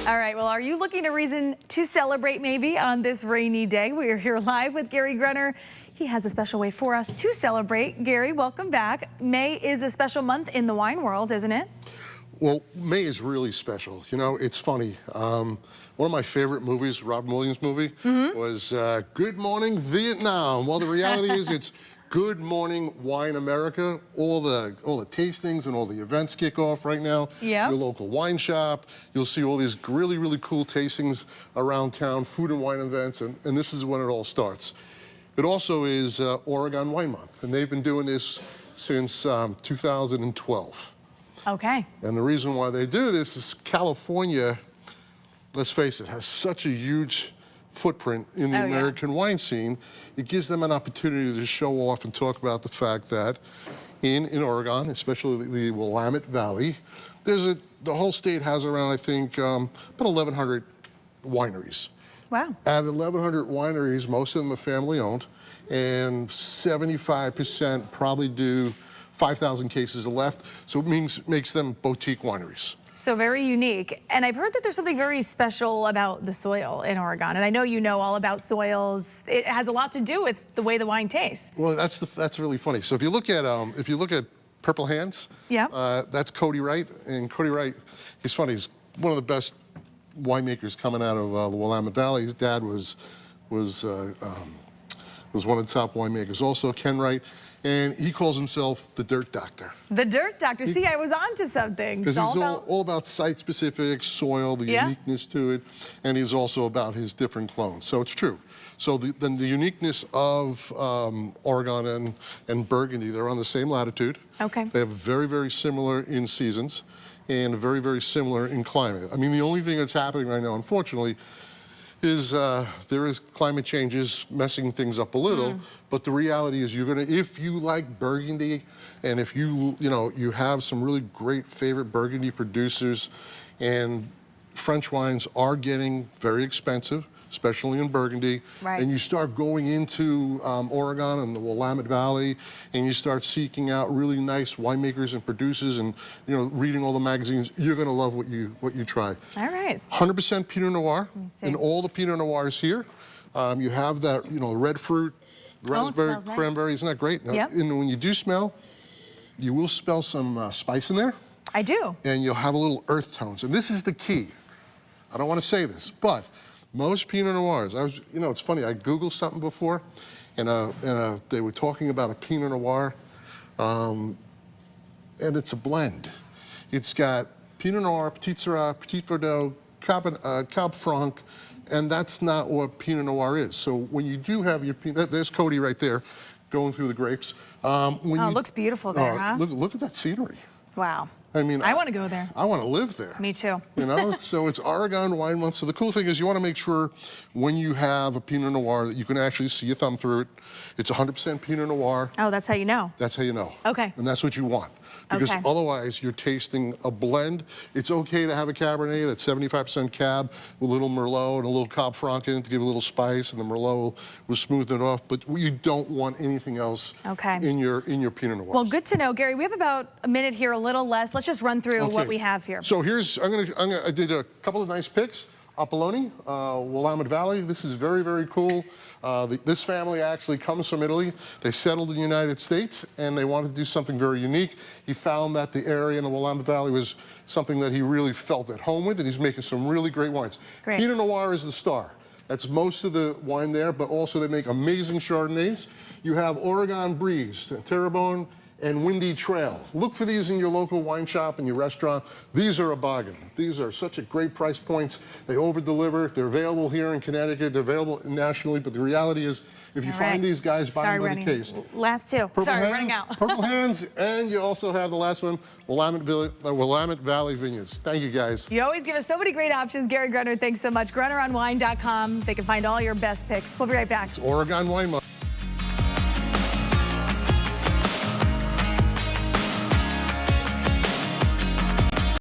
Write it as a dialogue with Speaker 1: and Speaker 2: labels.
Speaker 1: All right, well, are you looking a reason to celebrate maybe on this rainy day? We are here live with Gary Gruner. He has a special way for us to celebrate. Gary, welcome back. May is a special month in the wine world, isn't it?
Speaker 2: Well, May is really special. You know, it's funny. One of my favorite movies, Robin Williams movie, was Good Morning Vietnam. Well, the reality is it's Good Morning Wine America. All the tastings and all the events kick off right now.
Speaker 1: Yeah.
Speaker 2: Your local wine shop. You'll see all these really, really cool tastings around town, food and wine events, and this is when it all starts. It also is Oregon Wine Month, and they've been doing this since 2012.
Speaker 1: Okay.
Speaker 2: And the reason why they do this is California, let's face it, has such a huge footprint in the American wine scene. It gives them an opportunity to show off and talk about the fact that in Oregon, especially the Willamette Valley, the whole state has around, I think, about 1,100 wineries.
Speaker 1: Wow.
Speaker 2: Out of 1,100 wineries, most of them are family owned, and 75% probably do 5,000 cases left, so it makes them boutique wineries.
Speaker 1: So very unique. And I've heard that there's something very special about the soil in Oregon. And I know you know all about soils. It has a lot to do with the way the wine tastes.
Speaker 2: Well, that's really funny. So if you look at Purple Hands, that's Cody Wright, and Cody Wright, he's funny. He's one of the best winemakers coming out of the Willamette Valley. His dad was one of the top winemakers. Also, Ken Wright. And he calls himself the Dirt Doctor.
Speaker 1: The Dirt Doctor. See, I was onto something.
Speaker 2: Because he's all about site-specific, soil, the uniqueness to it, and he's also about his different clones. So it's true. So the uniqueness of Oregon and Burgundy, they're on the same latitude.
Speaker 1: Okay.
Speaker 2: They have very, very similar in seasons and very, very similar in climate. I mean, the only thing that's happening right now, unfortunately, is there is climate changes messing things up a little, but the reality is if you like Burgundy, and if you have some really great favorite Burgundy producers, and French wines are getting very expensive, especially in Burgundy, and you start going into Oregon and the Willamette Valley, and you start seeking out really nice winemakers and producers, and reading all the magazines, you're going to love what you try. All
Speaker 1: right.
Speaker 2: 100% Pinot Noir in all the Pinot Noirs here. You have that red fruit, raspberry, cranberry. Isn't that great?
Speaker 1: Yep.
Speaker 2: And when you do smell, you will smell some spice in there.
Speaker 1: I do.
Speaker 2: And you'll have a little earth tones, and this is the key. I don't want to say this, but most Pinot Noirs, it's funny, I Googled something before, and they were talking about a Pinot Noir, and it's a blend. It's got Pinot Noir, Petit Syrah, Petit Verdot, Cab Franc, and that's not what Pinot Noir is. So when you do have your Pinot, there's Cody right there, going through the grapes.
Speaker 1: It looks beautiful there, huh?
Speaker 2: Look at that scenery.
Speaker 1: Wow.
Speaker 2: I mean,
Speaker 1: I want to go there.
Speaker 2: I want to live there.
Speaker 1: Me too.
Speaker 2: So it's Oregon Wine Month. So the cool thing is you want to make sure when you have a Pinot Noir that you can actually see a thumb through it. It's 100% Pinot Noir.
Speaker 1: Oh, that's how you know.
Speaker 2: That's how you know.
Speaker 1: Okay.
Speaker 2: And that's what you want. Because otherwise you're tasting a blend. It's okay to have a Cabernet that's 75% Cab with a little Merlot and a little Cab Franc in it to give a little spice, and the Merlot will smooth it off. But you don't want anything else in your Pinot Noir.
Speaker 1: Well, good to know, Gary. We have about a minute here, a little less. Let's just run through what we have here.
Speaker 2: So here's I did a couple of nice picks. Apolloni, Willamette Valley. This is very, very cool. This family actually comes from Italy. They settled in the United States, and they wanted to do something very unique. He found that the area in the Willamette Valley was something that he really felt at home with, and he's making some really great wines. Pinot Noir is the star. That's most of the wine there, but also they make amazing Chardonnays. You have Oregon Breeze, Terrebonne, and Windy Trail. Look for these in your local wine shop and your restaurant. These are a bargain. These are such a great price points. They over-deliver. They're available here in Connecticut. They're available nationally, but the reality is if you find these guys, buy them by the case.
Speaker 1: Last two. Running out.
Speaker 2: Purple Hands, and you also have the last one, Willamette Valley Vineyards. Thank you, guys.
Speaker 1: You always give us so many great options. Gary Gruner, thanks so much. GrunerOnWine.com. They can find all your best picks. We'll be right back.
Speaker 2: It's Oregon Wine Month.